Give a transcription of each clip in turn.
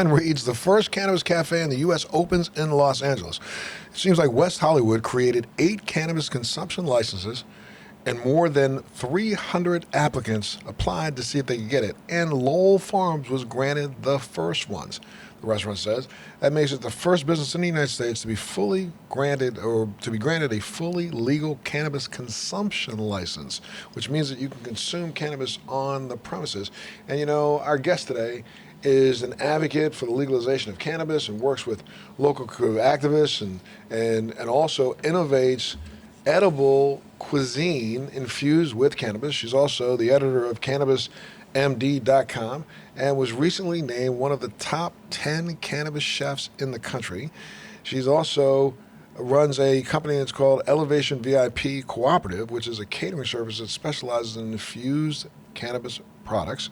Reads the first cannabis cafe in the U.S. opens in Los Angeles. It seems like West Hollywood created 8 cannabis consumption licenses, and more than 300 applicants applied to see if they could get it. And Lowell Farms was granted the first ones. The restaurant says that makes it the first business in the United States to be fully granted or to be granted a fully legal cannabis consumption license, which means that you can consume cannabis on the premises. And you know, our guest today is an advocate for the legalization of cannabis and works with local activists and also innovates edible cuisine infused with cannabis. She's also the editor of CannabisMD.com and was recently named one of the top 10 cannabis chefs in the country. She's also runs a company that's called Elevation VIP Cooperative, which is a catering service that specializes in infused cannabis products.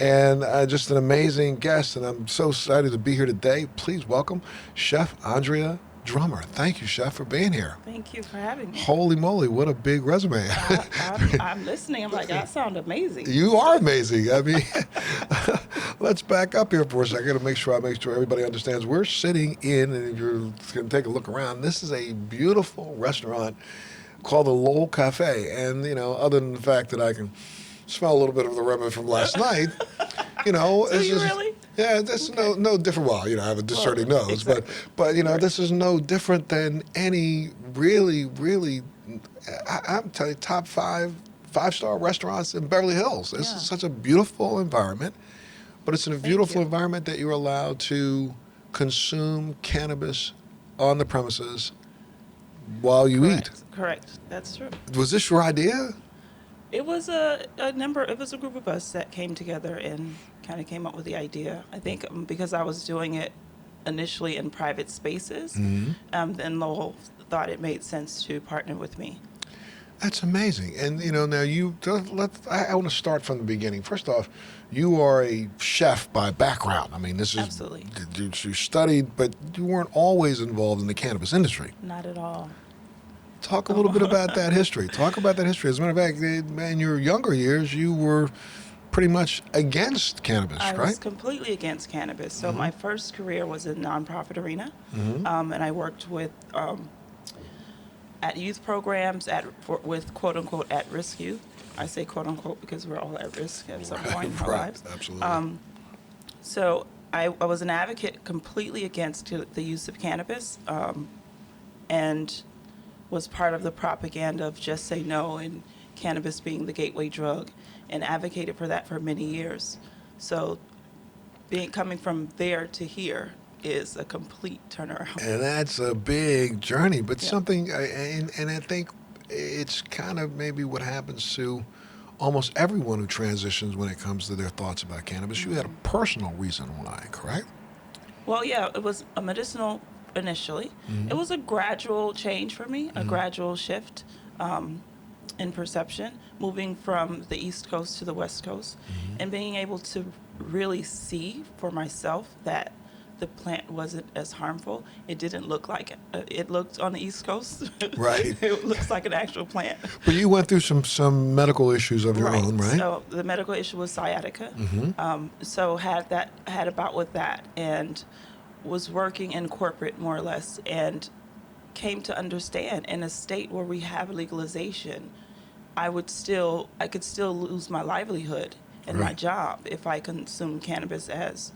And just an amazing guest, and I'm so excited to be here today. Please welcome Chef Andrea Drummer. Thank you, Chef, for being here. Thank you for having me. Holy moly, what a big resume. I'm listening. I'm like, that sounds amazing. You are amazing. I mean, let's back up here for a second to make sure everybody understands. We're sitting in, and if you're going to take a look around, this is a beautiful restaurant called the Lowell Cafe. And, you know, other than the fact that I can smell a little bit of the remnant from last night, you know. Do you really? Yeah, that's okay. no different. Well, you know, I have a discerning nose, exactly. but you know, this is no different than any really, I'm telling you, top five-star restaurants in Beverly Hills. This is such a beautiful environment, but it's in a beautiful environment that you're allowed to consume cannabis on the premises while you eat. Correct. That's true. Was this your idea? It was a group of us that came together and kind of came up with the idea. I think because I was doing it initially in private spaces, then Lowell thought it made sense to partner with me. That's amazing. And, you know, now I want to start from the beginning. First off, you are a chef by background. I mean, this is... Absolutely. You studied, but you weren't always involved in the cannabis industry. Not at all. Talk a little bit about that history. Talk about that history. As a matter of fact, in your younger years, you were pretty much against cannabis, right? I was completely against cannabis. So my first career was in the nonprofit arena, and I worked with at youth programs with quote unquote at-risk youth. I say quote unquote because we're all at risk at some point in our lives. Absolutely. So I was an advocate completely against the use of cannabis, and was part of the propaganda of just say no and cannabis being the gateway drug, and advocated for that for many years. So coming from there to here is a complete turnaround. And that's a big journey, but something, and I think it's kind of maybe what happens to almost everyone who transitions when it comes to their thoughts about cannabis. You had a personal reason why, correct? Well, yeah, it was a medicinal initially. It was a gradual change for me, a gradual shift in perception, moving from the East Coast to the West Coast, and being able to really see for myself that the plant wasn't as harmful. It didn't look like it looked on the East Coast. Right. It looks like an actual plant. But you went through some medical issues of your own, right? So the medical issue was sciatica. So had a bout with that, and was working in corporate more or less, and came to understand in a state where we have legalization, I could still lose my livelihood and my job if I consumed cannabis as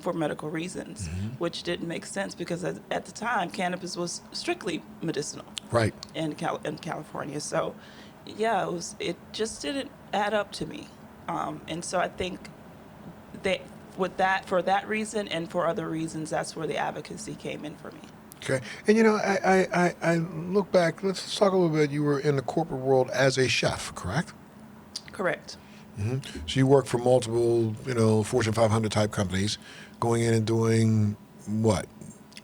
for medical reasons, which didn't make sense because at the time cannabis was strictly medicinal. Right. In California. So yeah, it just didn't add up to me. And so I think that for that reason and for other reasons, that's where the advocacy came in for me. Okay. And, you know, I look back, let's talk a little bit. You were in the corporate world as a chef, correct? Correct. So you worked for multiple, you know, Fortune 500 type companies, going in and doing what?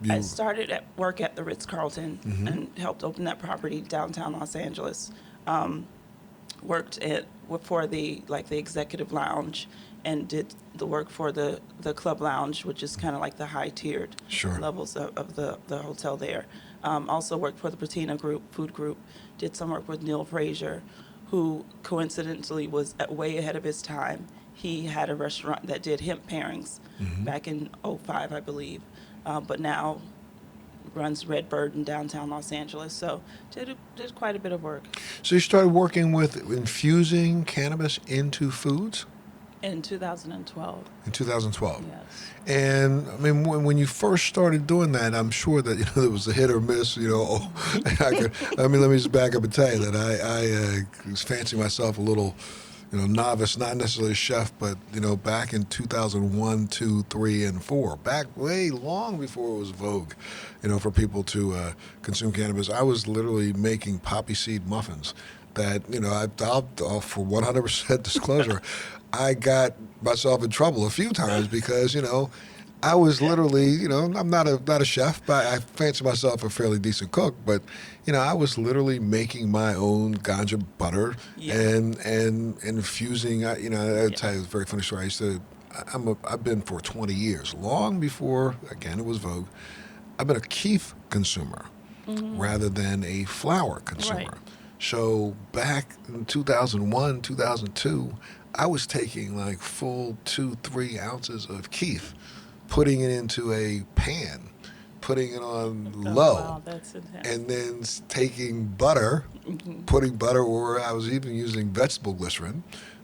I started at work at the Ritz-Carlton and helped open that property downtown Los Angeles. Worked for the executive lounge, and did the work for the club lounge, which is kind of like the high-tiered levels of the hotel there. Also worked for the Patina food group, did some work with Neil Frazier, who coincidentally was way ahead of his time he had a restaurant that did hemp pairings back in '05, I believe, but now runs Redbird in downtown Los Angeles. So did quite a bit of work. So you started working with infusing cannabis into foods In 2012. in 2012. Yes. And I mean, when you first started doing that, I'm sure that there was a hit or miss. Let me just back up and tell you that I fancy myself a little, novice, not necessarily a chef, but back in 2001, 2, 3, and 4, back way long before it was vogue, for people to consume cannabis. I was literally making poppy seed muffins. That I'll for 100% disclosure, I got myself in trouble a few times because I was literally I'm not a chef, but I fancy myself a fairly decent cook. But I was literally making my own ganja butter and infusing. I'll tell you a very funny story. I've been for 20 years, long before again it was vogue. I've been a kief consumer rather than a flower consumer. Right. So back in 2001, 2002, I was taking like full 2-3 ounces of kief, putting it into a pan, putting it on low, Wow, that's intense. and then taking butter, putting butter, or I was even using vegetable glycerin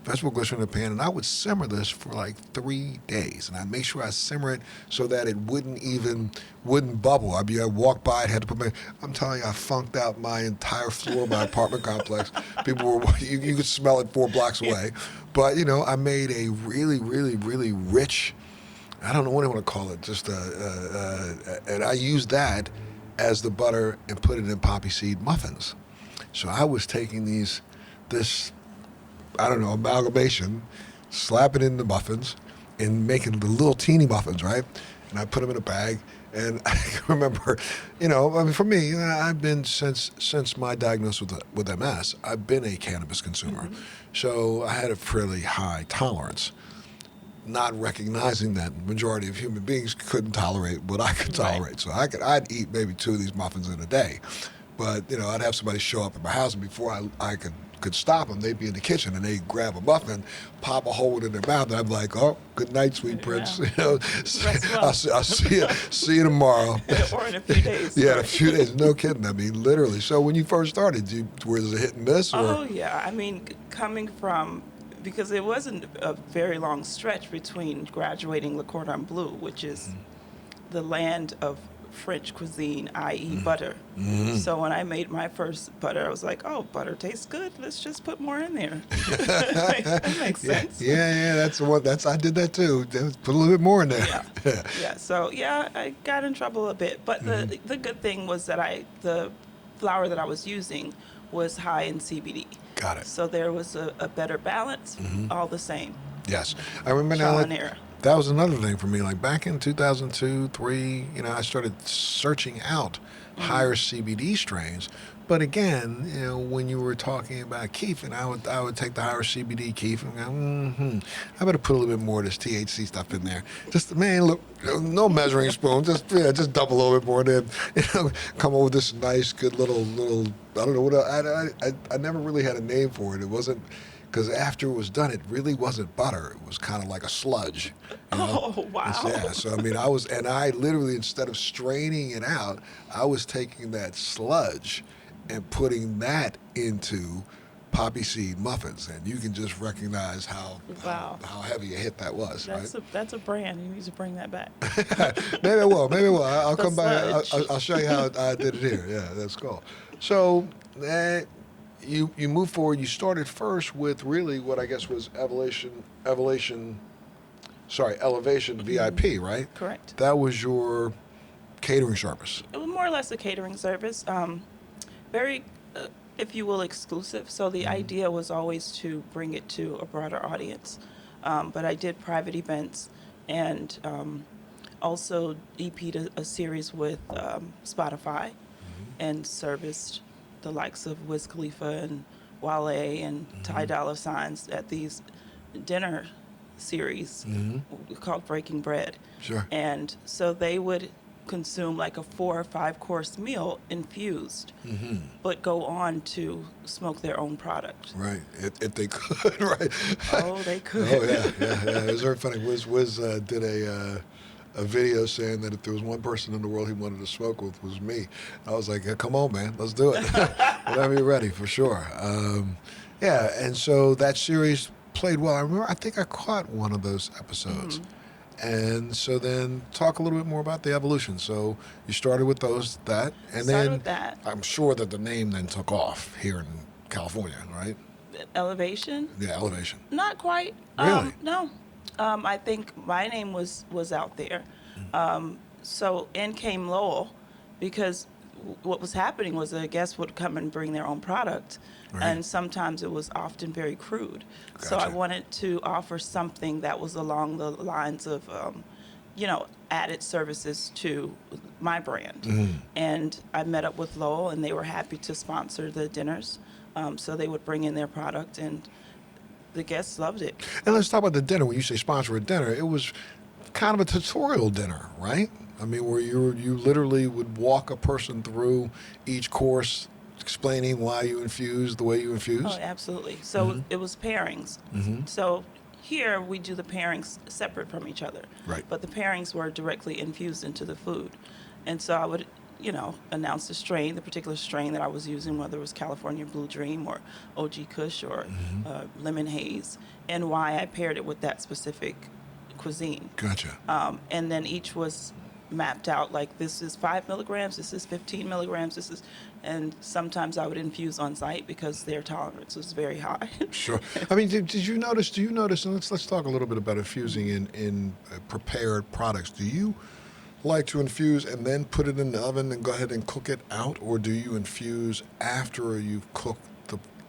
in a pan, and I would simmer this for like 3 days, and I make sure I simmer it so that it wouldn't bubble. I'd walk by, I had to I'm telling you, I funked out my entire floor of my apartment complex. People were, you could smell it 4 blocks away, but I made a really, really, really rich, I don't know what I want to call it, and I used that as the butter and put it in poppy seed muffins. So I was taking this amalgamation, slap it in the muffins, and making the little teeny muffins, right? And I put them in a bag. And I can remember, for me, I've been since my diagnosis with MS, I've been a cannabis consumer. So I had a fairly high tolerance, not recognizing that the majority of human beings couldn't tolerate what I could tolerate. So I'd eat maybe 2 of these muffins in a day. But, I'd have somebody show up at my house, and before I could stop them, they'd be in the kitchen, and they'd grab a muffin, pop a hole in their mouth, and I'd be like, "Oh, good night, sweet prince." I'll see you tomorrow. Or in a few days. Yeah, in a few days. No kidding. I mean, literally. So when you first started, was it a hit and miss? Or? Oh, yeah. I mean, coming from, because it wasn't a very long stretch between graduating Le Cordon Bleu, which is the land of French cuisine, i.e. butter. So when I made my first butter, I was like, oh, butter tastes good. Let's just put more in there. That makes sense. Yeah, that's the one. I did that too. Put a little bit more in there. Yeah. So I got in trouble a bit, but the good thing was that the flour that I was using was high in CBD. Got it. So there was a better balance, all the same. Yes, I remember Trial now. and error. That was another thing for me. Like back in 2002, 3, I started searching out higher CBD strains. But again, when you were talking about kief, and I would take the higher CBD kief and go, I better put a little bit more of this THC stuff in there. Just, man, look, no measuring spoon, just dump a little bit more in, come up with this nice, good little. I don't know what I never really had a name for it. It wasn't. Because after it was done, it really wasn't butter. It was kind of like a sludge. Oh, wow. So I mean, I literally, instead of straining it out, I was taking that sludge and putting that into poppy seed muffins, and you can just recognize how heavy a hit that was. That's a brand. You need to bring that back. Maybe I will. I'll come back. Sludge. I'll show you how I did it here. Yeah, that's cool. So. You move forward. You started first with really what I guess was Elevation VIP, right? Correct. That was your catering service. It was more or less a catering service, very, if you will, exclusive. So the idea was always to bring it to a broader audience. But I did private events and also EP'd a series with Spotify and serviced the likes of Wiz Khalifa and Wale and Ty Dolla $igns at these dinner series called Breaking Bread. Sure. And so they would consume like a 4 or 5 course meal infused, but go on to smoke their own product. Right, if they could, right? Oh, they could. Oh yeah. It was very funny. Wiz did a video saying that if there was one person in the world he wanted to smoke with, was me. I was like, yeah, come on, man, let's do it. Whenever you're ready, for sure. Yeah, and so that series played well. I think I caught one of those episodes. And so then talk a little bit more about the evolution. So you started with and Started then with that. I'm sure that the name then took off here in California, right? Elevation? Yeah, Elevation. Not quite. Really? No. I think my name was out there. So in came Lowell, because what was happening was a guest would come and bring their own product, Right. and sometimes it was often very crude. So I Gotcha. wanted to offer something that was along the lines of, added services to my brand. And I met up with Lowell, and they were happy to sponsor the dinners. So they would bring in their product, and the guests loved it. And let's talk about the dinner. When you say sponsor a dinner, it was kind of a tutorial dinner, right? I mean, where you literally would walk a person through each course, explaining why you infuse the way you infuse. Oh, absolutely. So it was pairings. So here we do the pairings separate from each other. Right. But the pairings were directly infused into the food. And so I would, announce the particular strain that I was using, whether it was California Blue Dream or OG Kush or Lemon Haze, and why I paired it with that specific cuisine. Gotcha. And then each was mapped out, like, this is 5 milligrams, this is 15 milligrams, and sometimes I would infuse on site because their tolerance was very high. Sure. I mean, do you notice, and let's talk a little bit about infusing in prepared products. Do you like to infuse and then put it in the oven and go ahead and cook it out, or do you infuse after you've cooked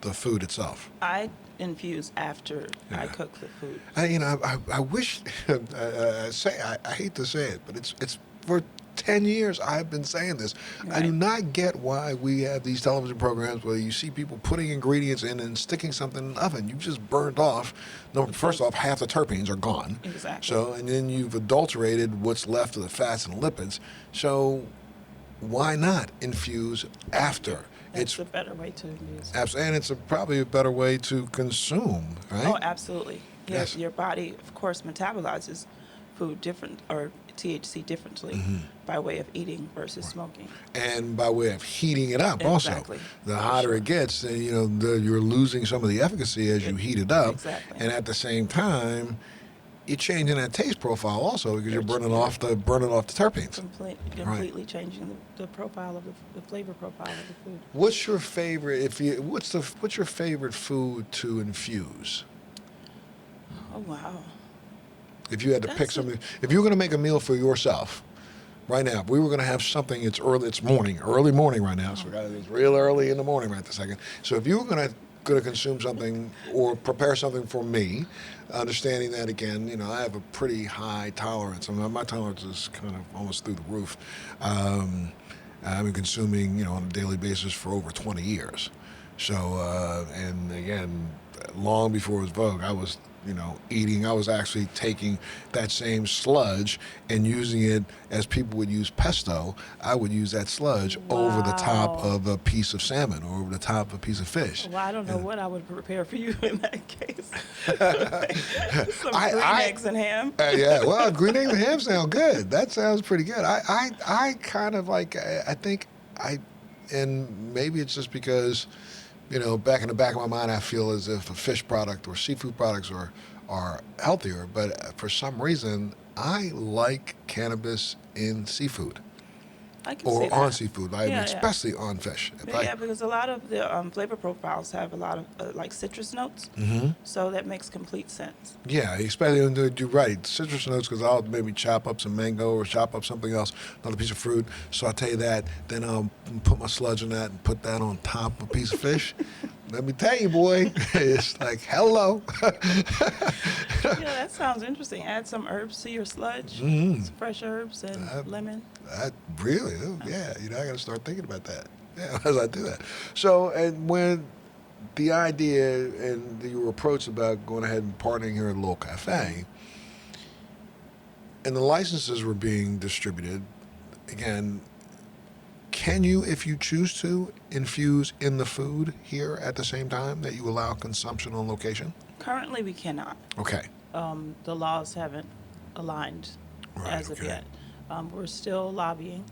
the food itself? I infuse after I Yeah. cook the food. I wish, I hate to say it, but it's for 10 years I've been saying this. I do Right. not get why we have these television programs where you see people putting ingredients in and sticking something in the oven. You've just burned off. No, first off, half the terpenes are gone. Exactly. So, and then you've adulterated what's left of the fats and lipids. So why not infuse after? That's a better way to infuse. And it's probably a better way to consume, right? Oh, absolutely. Yes. Your body, of course, metabolizes food different, or THC differently, by way of eating versus smoking. And by way of heating it up also. Exactly. The hotter it gets, then, you're losing some of the efficacy as you heat it up. Exactly. And at the same time, you're changing that taste profile also because you're Very burning off the terpenes. Completely changing the profile of the flavor profile of the food. What's your favorite what's your favorite food to infuse? Oh, wow. If you had to pick That's something, if you were going to make a meal for yourself right now, if we were going to have something, it's early morning right now, so it's real early in the morning right this second. So if you were going to consume something or prepare something for me, understanding that, again, I have a pretty high tolerance. I mean, my tolerance is kind of almost through the roof. I've been consuming, on a daily basis for over 20 years. So, and again, long before it was Vogue, I was eating. I was actually taking that same sludge and using it as people would use pesto. I would use that sludge over the top Wow. of a piece of salmon or over the top of a piece of fish. Well, I don't know what I would prepare for you in that case. Some I- green I- eggs and ham. Yeah, well, green eggs and ham sound good. That sounds pretty good. I kind of like, and maybe it's just because, back in the back of my mind, I feel as if a fish product or seafood products are healthier. But for some reason, I like cannabis in seafood I can see or that. on seafood, Yeah. especially on fish. Yeah, because a lot of the flavor profiles have a lot of like citrus notes, so that makes complete sense. Yeah, especially when you're right. Citrus notes, because I'll maybe chop up some mango or chop up something else, another piece of fruit, saute that, then I'll put my sludge in that and put that on top of a piece of fish. Let me tell you, boy, it's like, hello. Yeah, that sounds interesting. Add some herbs to your sludge, some fresh herbs and lemon. Really? Oh, yeah, I got to start thinking about that. Yeah, as I do that. So, and when the idea and your approach about going ahead and partnering here at Lowell Cafe, and the licenses were being distributed, again, can you, if you choose to, infuse in the food here at the same time that you allow consumption on location? Currently, we cannot. Okay. The laws haven't aligned Right, as of okay. yet. We're still lobbying,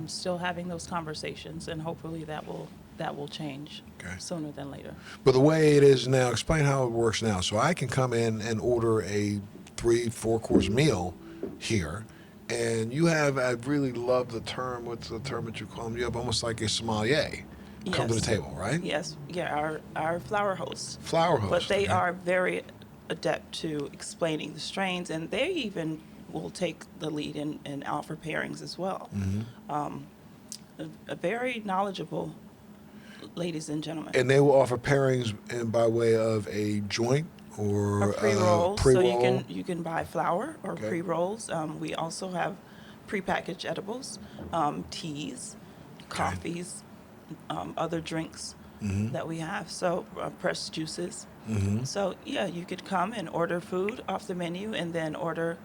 still having those conversations, and hopefully that will change Okay. sooner than later. But the way it is now, explain how it works now. So I can come in and order a 3-4 course meal here, and you have, I really love the term, what's the term that you call them? You have almost like a sommelier come to the Yes. table, right? Yes, yeah, our flower hosts. Flower host. But they okay. are very adept to explaining the strains, and they even will take the lead and offer pairings as well. A very knowledgeable ladies and gentlemen. And they will offer pairings by way of a joint or Or pre-rolls, so pre-roll. you can buy flour or Okay. pre-rolls. We also have prepackaged edibles, teas, coffees, other drinks that we have. So pressed juices. So yeah, you could come and order food off the menu and then order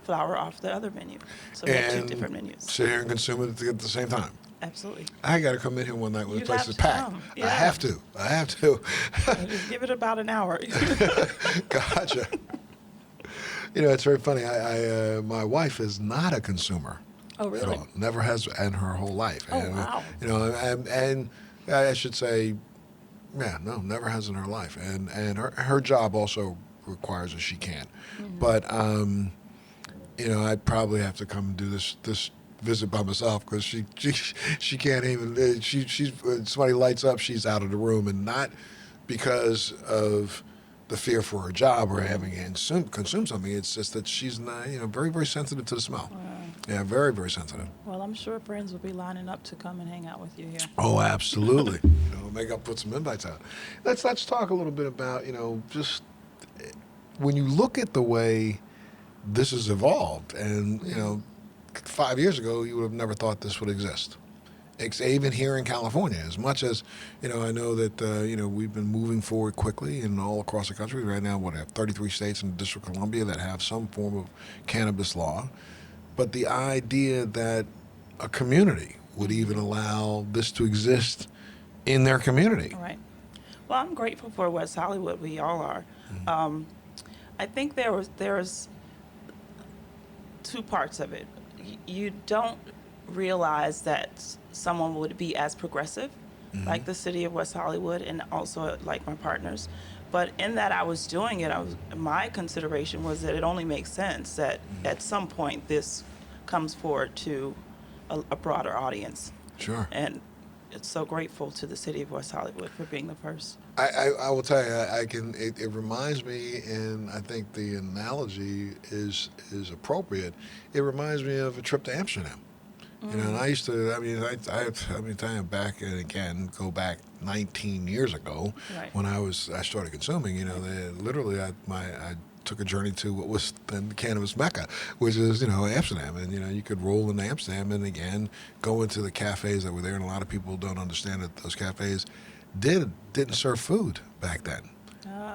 flour off the other menu. So we have two And different menus. sit here and consume it at the same time. Absolutely. I got to come in here one night when the You place have is to packed. come. I Yeah. have to. I have to. Just give it about an hour. Gotcha. You know, it's very funny. My wife is not a consumer Oh, at really? all. Never has in her whole life. Oh, and, wow. You know, and I should say, yeah, no, never has in her life. And her job also requires that she can. But you know, I'd probably have to come do this visit by myself because she can't even. She's when somebody lights up, she's out of the room, and not because of the fear for her job or having to consume something. It's just that she's not, you know, very, very sensitive to the smell. Yeah, very, very sensitive. Well, I'm sure friends will be lining up to come and hang out with you here. Oh, absolutely. You know, maybe I'll put some invites out. Let's talk a little bit about, you know, just when you look at the way this has evolved, and you know, 5 years ago you would have never thought this would exist. Even here in California, as much as you know, I know that you know, we've been moving forward quickly and all across the country. Right now, what, I have 33 states and the District of Columbia that have some form of cannabis law. But the idea that a community would even allow this to exist in their community. All right. Well, I'm grateful for West Hollywood. We all are. I think there's two parts of it. You don't realize that someone would be as progressive, like the city of West Hollywood, and also like my partners. But in that I was doing it, my consideration was that it only makes sense that at some point this comes forward to a broader audience. Sure. And it's so grateful to the city of West Hollywood for being the first. I will tell you, I can. It reminds me, and I think the analogy is appropriate. It reminds me of a trip to Amsterdam. You know, and I used to. I mean, time back and again, go back 19 years ago Right. when I started consuming. You know, literally, I took a journey to what was then the cannabis mecca, which is, you know, Amsterdam. And, you know, you could roll into Amsterdam and, again, go into the cafes that were there. And a lot of people don't understand that those cafes didn't serve food back then.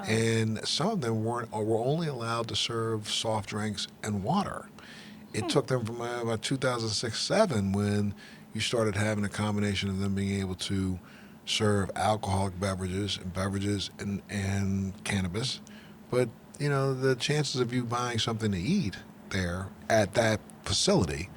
And some of them were only allowed to serve soft drinks and water. It took them from about 2006-07 when you started having a combination of them being able to serve alcoholic beverages and cannabis. But, you know, the chances of you buying something to eat there at that facility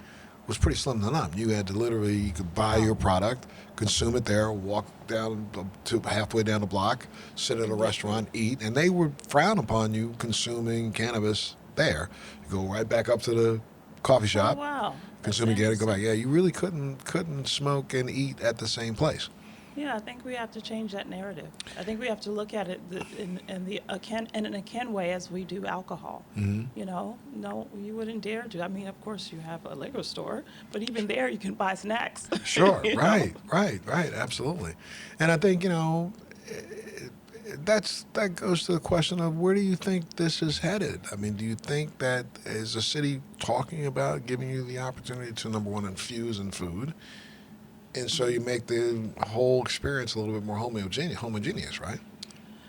was pretty slim to none. You had to literally, you could buy your product, consume it there, walk down to halfway down the block, sit at a restaurant, eat, and they would frown upon you consuming cannabis there. You go right back up to the coffee shop, Oh, wow. consume That's again, and go back. interesting. Yeah, you really couldn't smoke and eat at the same place. Yeah, I think we have to change that narrative. I think we have to look at it in an akin way as we do alcohol. You know, no, you wouldn't dare to. I mean, of course, you have a liquor store, but even there, you can buy snacks. Sure, You know? right, absolutely. And I think, you know, that goes to the question of where do you think this is headed? I mean, do you think that is the city talking about giving you the opportunity to, number one, infuse in food, and so you make the whole experience a little bit more homogeneous, right?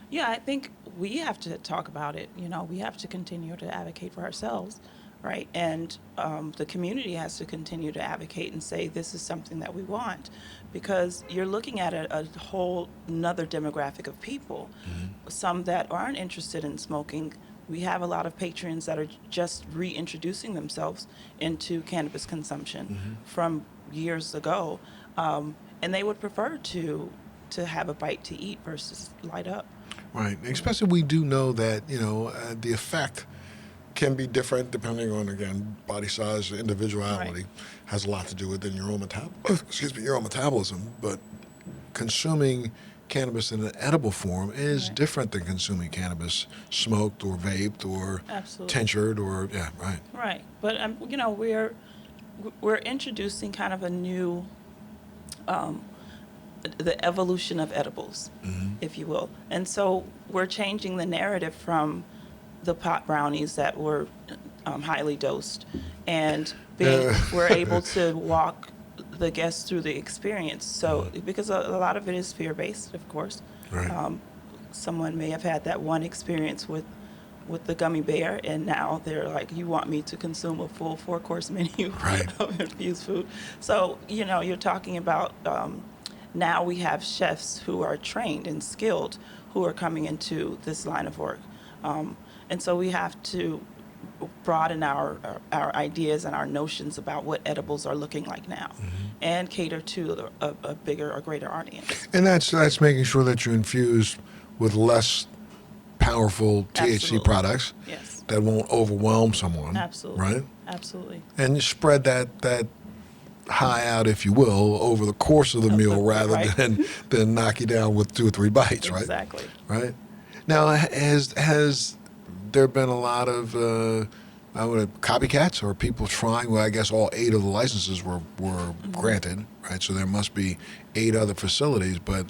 Yeah, I think we have to talk about it. You know, we have to continue to advocate for ourselves. right? And the community has to continue to advocate and say this is something that we want, because you're looking at a whole another demographic of people, some that aren't interested in smoking. We have a lot of patrons that are just reintroducing themselves into cannabis consumption from years ago, and they would prefer to have a bite to eat versus light up. Right. Especially we do know that, the effect can be different depending on, again, body size, individuality. Right. Has a lot to do with your own your own metabolism. But consuming cannabis in an edible form is Right. different than consuming cannabis smoked or vaped or Absolutely. tinctured or, yeah, right. Right, but we're introducing kind of a new, the evolution of edibles, if you will, and so we're changing the narrative from the pot brownies that were highly dosed, and we're able to walk the guests through the experience. So because a lot of it is fear based, of course. Right. Someone may have had that one experience with the gummy bear, and now they're like, you want me to consume a full 4-course menu Right. of infused food. So, you're talking about now we have chefs who are trained and skilled who are coming into this line of work. And so we have to broaden our ideas and our notions about what edibles are looking like now, and cater to a bigger or greater audience. And that's making sure that you're infused with less powerful THC Absolutely. products Yes. that won't overwhelm someone. Absolutely. Right? Absolutely. And you spread that high out, if you will, over the course of the meal rather right. than knock you down with 2 or 3 bites, right? Exactly. Right. Now, has there been a lot of copycats or people trying? Well, I guess all 8 of the licenses were granted, right? So there must be 8 other facilities, but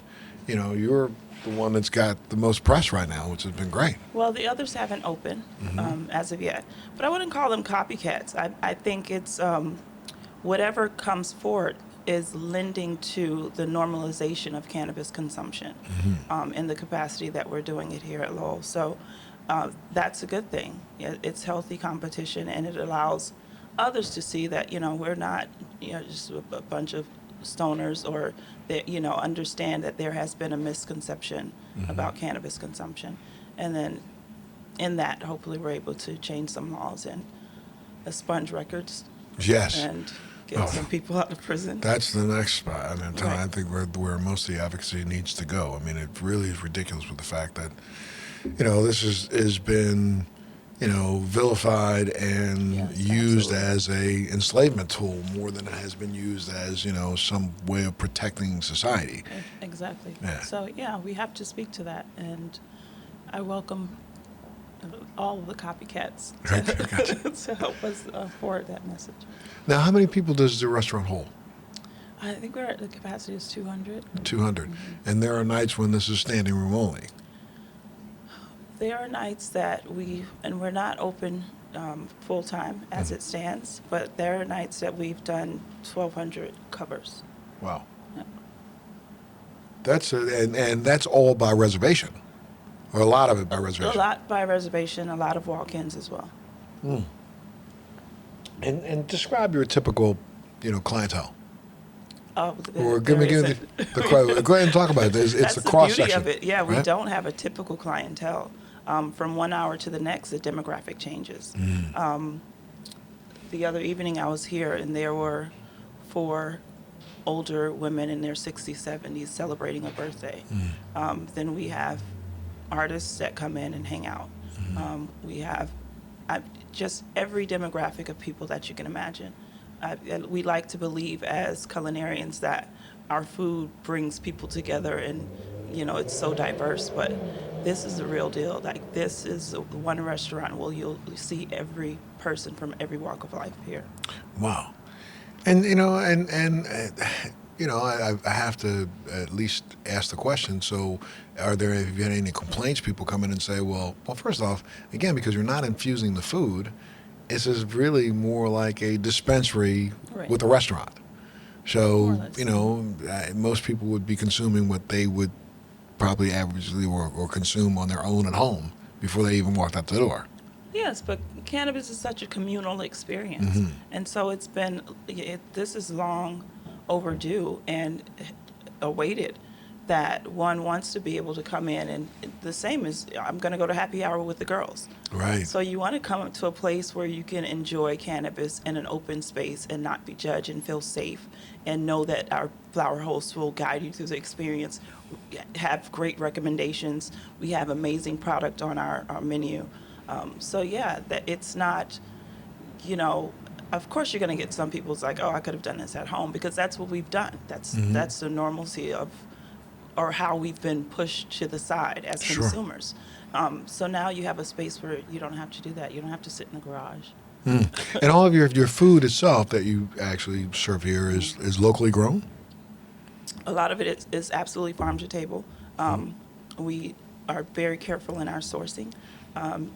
you're the one that's got the most press right now, which has been great. Well, the others haven't opened as of yet, but I wouldn't call them copycats. I think it's whatever comes forward is lending to the normalization of cannabis consumption in the capacity that we're doing it here at Lowell. So that's a good thing. It's healthy competition, and it allows others to see that we're not just a bunch of stoners, or that understand that there has been a misconception about cannabis consumption, and then in that hopefully we're able to change some laws and expunge records. Yes. And get some people out of prison. That's the next spot. I Right. think where most of the advocacy needs to go. I mean, it really is ridiculous with the fact that, this has been, vilified and Yes, used absolutely. as a enslavement tool more than it has been used as, some way of protecting society. Exactly. Yeah. So we have to speak to that, and I welcome all of the copycats to help us forward that message. Now, how many people does the restaurant hold? I think the capacity is 200. 200. And there are nights when this is standing room only. There are nights that we're not open full time as it stands, but there are nights that we've done 1,200 covers. Wow. Yep. And that's all by reservation, or a lot of it by A reservation. lot by reservation, a lot of walk-ins as well. And describe your typical, clientele. Or There give me isn't. the go ahead and talk about it. It's That's the the cross beauty section. of it. Yeah, we right? don't have a typical clientele. From 1 hour to the next, the demographic changes. The other evening I was here, and there were 4 older women in their 60s, 70s celebrating a birthday. Then we have artists that come in and hang out. We have just every demographic of people that you can imagine. We like to believe as culinarians that our food brings people together, and it's so diverse, but this is the real deal. Like, this is one restaurant where you'll see every person from every walk of life here. Wow. And I have to at least ask the question. So, have you had any complaints? People come in and say, well, first off, again, because you're not infusing the food, this is really more like a dispensary Right. with a restaurant. More So, or less. most people would be consuming what they would probably averagely or consume on their own at home before they even walked out the door. Yes, but cannabis is such a communal experience, and so this is long overdue and awaited. That one wants to be able to come in, and the same as I'm going to go to happy hour with the girls. Right. So you want to come to a place where you can enjoy cannabis in an open space and not be judged and feel safe, and know that our flower hosts will guide you through the experience. We have great recommendations. We have amazing product on our menu. So yeah, that it's not, you know, of course you're going to get some people's like, oh, I could have done this at home, because that's what we've done. That's the normalcy of, or how we've been pushed to the side as Sure. consumers. So now you have a space where you don't have to do that. You don't have to sit in the garage. And all of your food itself that you actually serve here is locally grown? A lot of it is absolutely farm to table. We are very careful in our sourcing,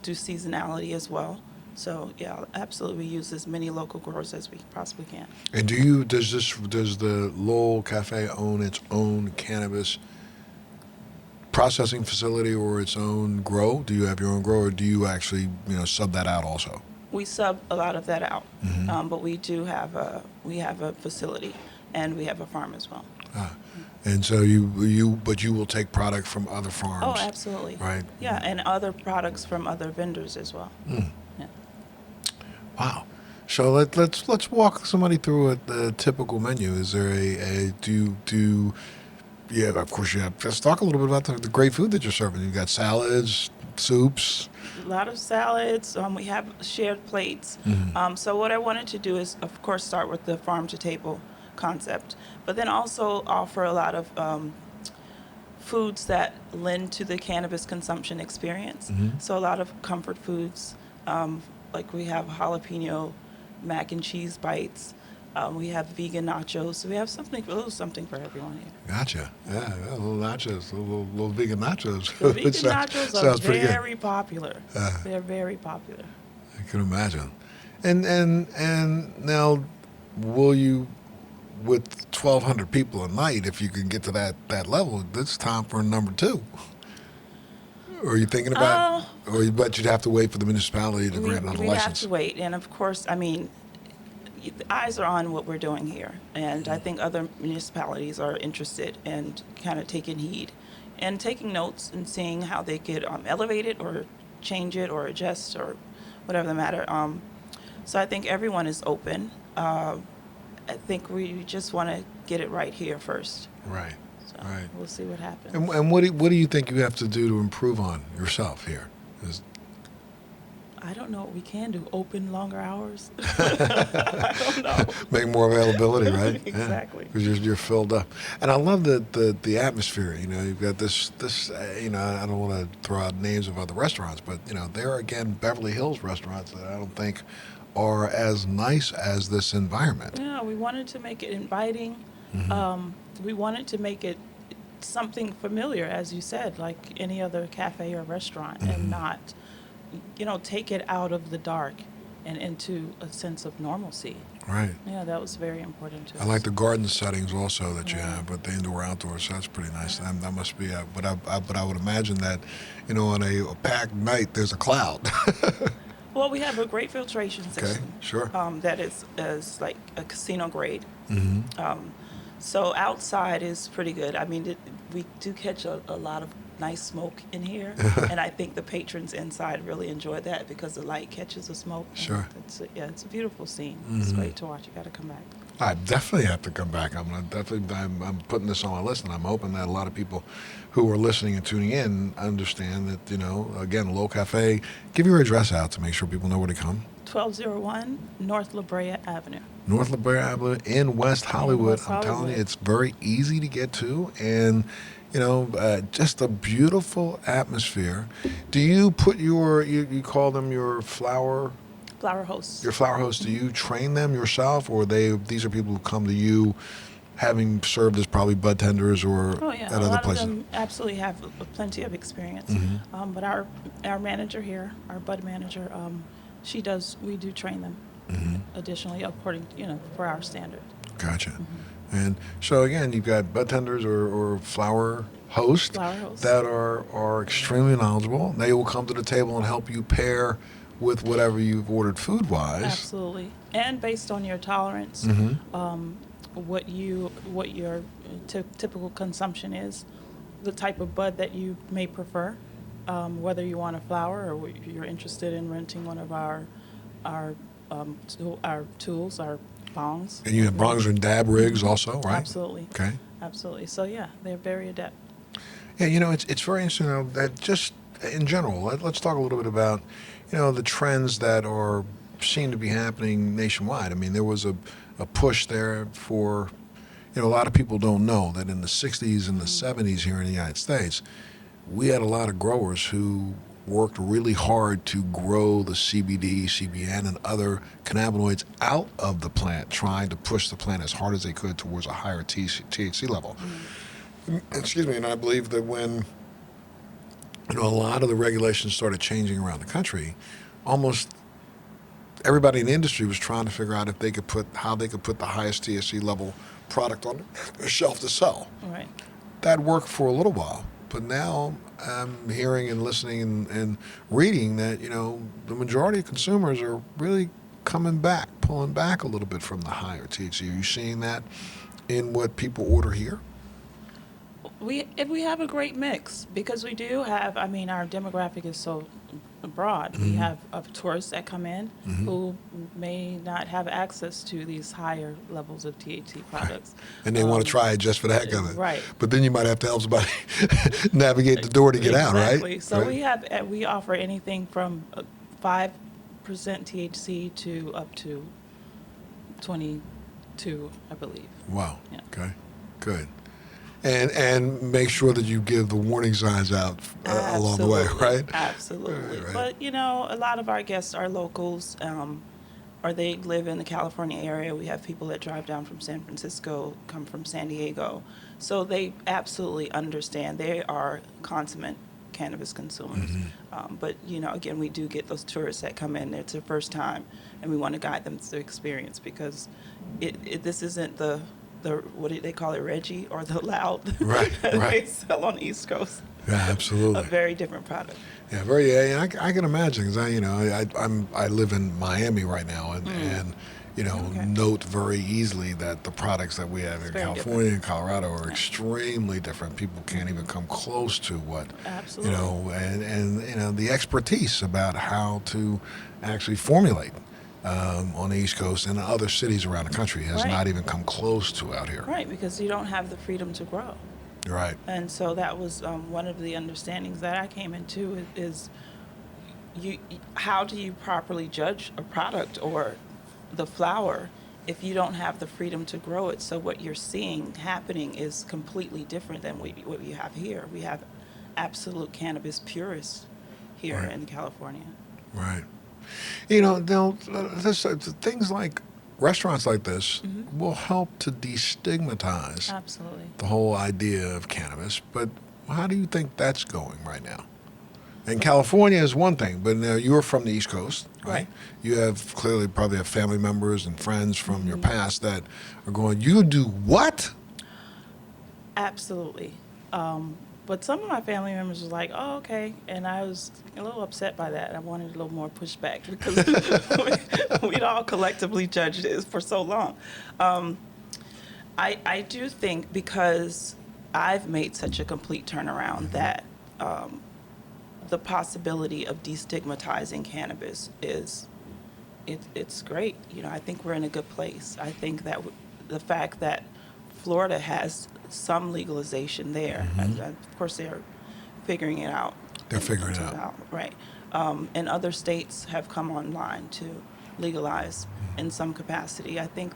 do seasonality as well. So yeah, absolutely, we use as many local growers as we possibly can. And does the Lowell Cafe own its own cannabis processing facility or its own grow? Do you have your own grow, or do you actually sub that out also? We sub a lot of that out, but we do have a facility, and we have a farm as well. And so you will take product from other farms. Oh, absolutely. Right. Yeah, and other products from other vendors as well. Yeah. Wow. So let's walk somebody through the typical menu. Is there yeah, of course you have. Let's talk a little bit about the great food that you're serving. You've got salads, soups. A lot of salads. We have shared plates. So what I wanted to do is, of course, start with the farm to table concept, but then also offer a lot of foods that lend to the cannabis consumption experience. So a lot of comfort foods, like we have jalapeno mac and cheese bites. We have vegan nachos. So we have a little something for everyone here. Gotcha. Yeah, little nachos, little vegan nachos. The vegan nachos are sounds pretty good. very popular. They're very popular. I can imagine. And now, will you, with 1,200 people a night, if you can get to that level, it's time for number 2. Or are you thinking about, but you'd have to wait for the municipality to grant another We have license? to wait, and of course, I mean, the eyes are on what we're doing here, and I think other municipalities are interested and kind of taking heed and taking notes and seeing how they could elevate it or change it or adjust or whatever the matter. So I think everyone is open. I think we just want to get it right here first. Right. So Right. we'll see what happens. And what do you think you have to do to improve on yourself here? I don't know what we can do. Open longer hours? I don't know. Make more availability, right? Exactly. Because you're filled up. And I love the atmosphere. You've got this. I don't want to throw out names of other restaurants, but there are again Beverly Hills restaurants that I don't think are as nice as this environment. Yeah, we wanted to make it inviting. We wanted to make it something familiar, as you said, like any other cafe or restaurant, and not, take it out of the dark and into a sense of normalcy. Right. Yeah, that was very important to us. I like the garden settings also that you have, but the indoor outdoor, so that's pretty nice. Yeah. That must be. But I would imagine that, on a packed night, there's a cloud. Well, we have a great filtration Okay, system. sure. That is like a casino grade. Mm-hmm. So outside is pretty good. I mean, we do catch a lot of nice smoke in here, and I think the patrons inside really enjoy that because the light catches the smoke. Sure. It's a beautiful scene. It's great to watch. You got to come back. I definitely have to come back. I'm putting this on my list, and I'm hoping that a lot of people who are listening and tuning in understand that, again, Lowell Cafe, give your address out to make sure people know where to come. 1201 North La Brea Avenue. North La Brea Avenue in West Hollywood. West I'm telling you, Hollywood. it's very easy to get to, and just a beautiful atmosphere. Do you put you call them your flower hosts. Your flower hosts? Do you train them yourself, or these are people who come to you, having served as probably bud tenders or Oh yeah, at a other lot places? of them absolutely have plenty of experience. But our manager here, our bud manager, we do train them. Additionally, according for our standard. Gotcha. And so again, you've got bud tenders or flower hosts Flower hosts. that are extremely knowledgeable. They will come to the table and help you pair with whatever you've ordered food-wise. Absolutely. And based on your tolerance, Mm-hmm. what your typical consumption is, the type of bud that you may prefer, whether you want a flower or you're interested in renting one of our tools, our bongs. And you have bongs and dab rigs also, right? Absolutely. Okay. Absolutely. So yeah, they're very adept. Yeah, it's very interesting that just in general, let's talk a little bit about, the trends that seem to be happening nationwide. I mean, there was a push there for, a lot of people don't know that in the 60s and the 70s here in the United States, we had a lot of growers who worked really hard to grow the CBD, CBN, and other cannabinoids out of the plant, trying to push the plant as hard as they could towards a higher THC level. Excuse me, and I believe that when a lot of the regulations started changing around the country, almost everybody in the industry was trying to figure out if they could how they could put the highest THC level product on the shelf to sell. Right. That worked for a little while, but now I'm hearing and listening and reading that the majority of consumers are really pulling back a little bit from the higher THC. Are you seeing that in what people order here? We have a great mix because we do have. I mean, our demographic is so broad. We have tourists that come in who may not have access to these higher levels of THC products, and they want to try it just for the heck of it. Right. But then you might have to help somebody navigate the door to get out, right? Exactly. So right? we offer anything from 5% THC to up to 22, I believe. Wow. Yeah. Okay. Good. And make sure that you give the warning signs out along the way, right? Absolutely. Right. But, a lot of our guests are locals, or they live in the California area. We have people that drive down from San Francisco, come from San Diego. So they absolutely understand. They are consummate cannabis consumers. But, again, we do get those tourists that come in. It's their first time, and we want to guide them through the experience because this isn't the what do they call it, Reggie, or the loud Right. they sell on the East Coast. Yeah, absolutely. A very different product. Yeah, I can imagine because I live in Miami right now and Okay. note very easily that the products that we have in very California and Colorado are extremely different. People can't even come close to what Absolutely. and the expertise about how to actually formulate on the East Coast and other cities around the country has Right. not even come close to out here. Right, because you don't have the freedom to grow. Right. And so that was one of the understandings that I came into is how do you properly judge a product or the flower if you don't have the freedom to grow it? So what you're seeing happening is completely different than what you have here. We have absolute cannabis purists here Right. in California. Right. Things like restaurants like this will help to destigmatize Absolutely. the whole idea of cannabis. But how do you think that's going right now? And California is one thing, but now you're from the East Coast, right? Right. You have probably have family members and friends from your past that are going, you do what? Absolutely. But some of my family members was like, oh, okay. And I was a little upset by that. I wanted a little more pushback because we'd all collectively judged it for so long. I do think because I've made such a complete turnaround that the possibility of destigmatizing cannabis it's great. I think we're in a good place. I think that the fact that Florida has some legalization there, and of course they're figuring it out. They're figuring it out. Right. And other states have come online to legalize in some capacity. I think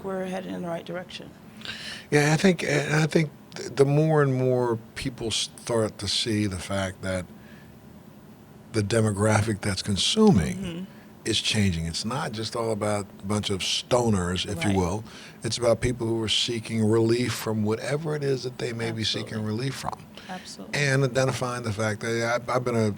we're headed in the right direction. Yeah, I think the more and more people start to see the fact that the demographic that's consuming is changing. It's not just all about a bunch of stoners, if you Right. will. It's about people who are seeking relief from whatever it is that they may be Absolutely. seeking relief from. Absolutely. And identifying the fact that I've been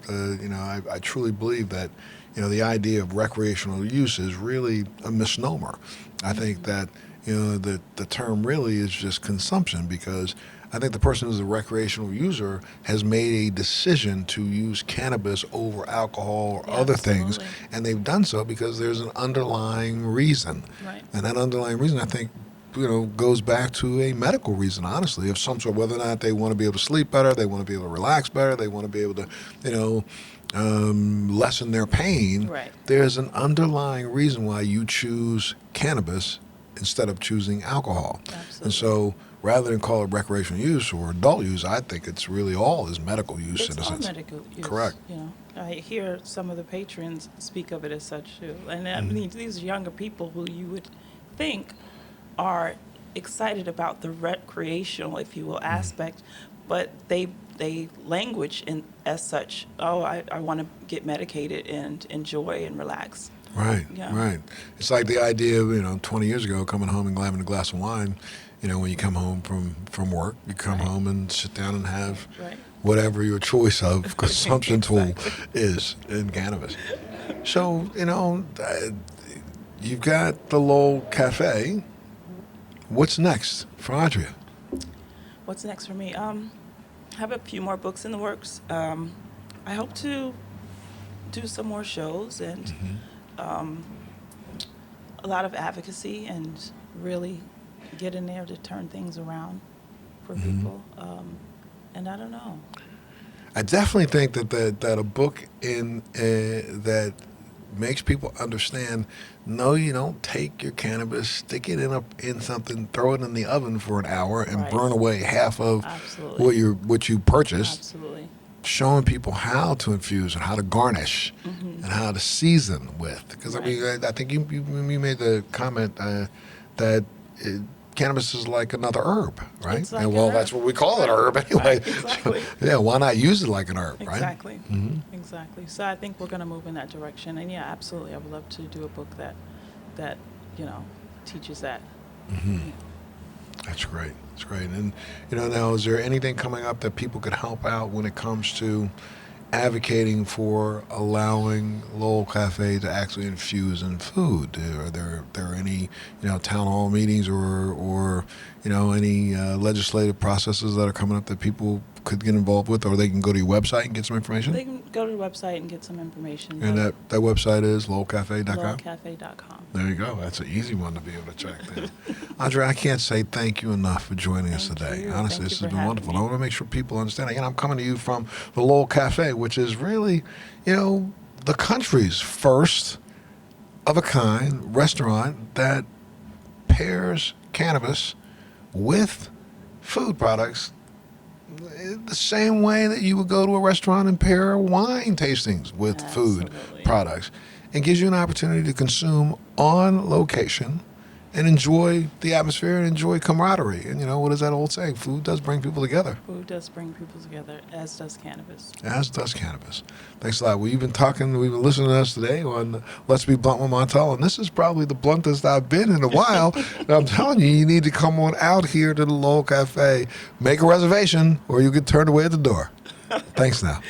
I truly believe that the idea of recreational use is really a misnomer. I think that the term really is just consumption because I think the person who's a recreational user has made a decision to use cannabis over alcohol or other things, Absolutely. and they've done so because there's an underlying reason. Right. And that underlying reason, I think, goes back to a medical reason, honestly, of some sort, whether or not they want to be able to sleep better, they want to be able to relax better, they want to be able to, lessen their pain. Right. There's an underlying reason why you choose cannabis instead of choosing alcohol. Absolutely. And so rather than call it recreational use or adult use, I think it's really all is medical use It's in a all sense. medical use. Correct. I hear some of the patrons speak of it as such too, and I Mm-hmm. mean, these are younger people who you would think are excited about the recreational, if you will, Mm-hmm. aspect, but they language in as such. Oh, I want to get medicated and enjoy and relax. Right, Yeah. right. It's like the idea of, 20 years ago, coming home and having a glass of wine. When you come home from work, you come Right. home and sit down and have Right. whatever your choice of consumption tool Exactly. is in cannabis. So, you've got the Lowell Cafe. What's next for Andrea? What's next for me? I have a few more books in the works. I hope to do some more shows and a lot of advocacy and really get in there to turn things around for people. And I don't know. I definitely think that a book that makes people understand. No, you don't take your cannabis, stick it in something, throw it in the oven for an hour, and Right. burn away half of Absolutely. what you purchased. Absolutely. Showing people how to infuse and how to garnish and how to season with. Because Right. I think you made the comment that cannabis is like another herb, right? It's like and an well, herb. that's what we call it, Right. herb anyway. Right, exactly. Yeah, why not use it like an herb, right? Exactly. Exactly. So I think we're going to move in that direction. And yeah, absolutely. I would love to do a book that teaches that. That's great. That's great. And now is there anything coming up that people could help out when it comes to advocating for allowing Lowell Cafe to actually infuse in food? Are there any town hall meetings or any legislative processes that are coming up that people could get involved with, or they can go to your website and get some information? They can go to the website and get some information. And that website is lowellcafe.com? lowellcafe.com. There you go. That's an easy one to be able to check there. Andrea, I can't say thank you enough for joining us Thank today. you. Honestly, Thank this you has for been having wonderful. me. I want to make sure people understand. Again, I'm coming to you from the Lowell Cafe, which is really, the country's first of a kind restaurant that pairs cannabis with food products the same way that you would go to a restaurant and pair wine tastings with food Absolutely. products, and gives you an opportunity to consume on location and enjoy the atmosphere and enjoy camaraderie. And what is that old saying? Food does bring people together, Food does bring people together, as does cannabis. as does cannabis. Thanks a lot. We've been listening to us today on Let's Be Blunt with Montel, and this is probably the bluntest I've been in a while. And I'm telling you, you need to come on out here to the Lowell Cafe, make a reservation, or you get turned away at the door. Thanks now.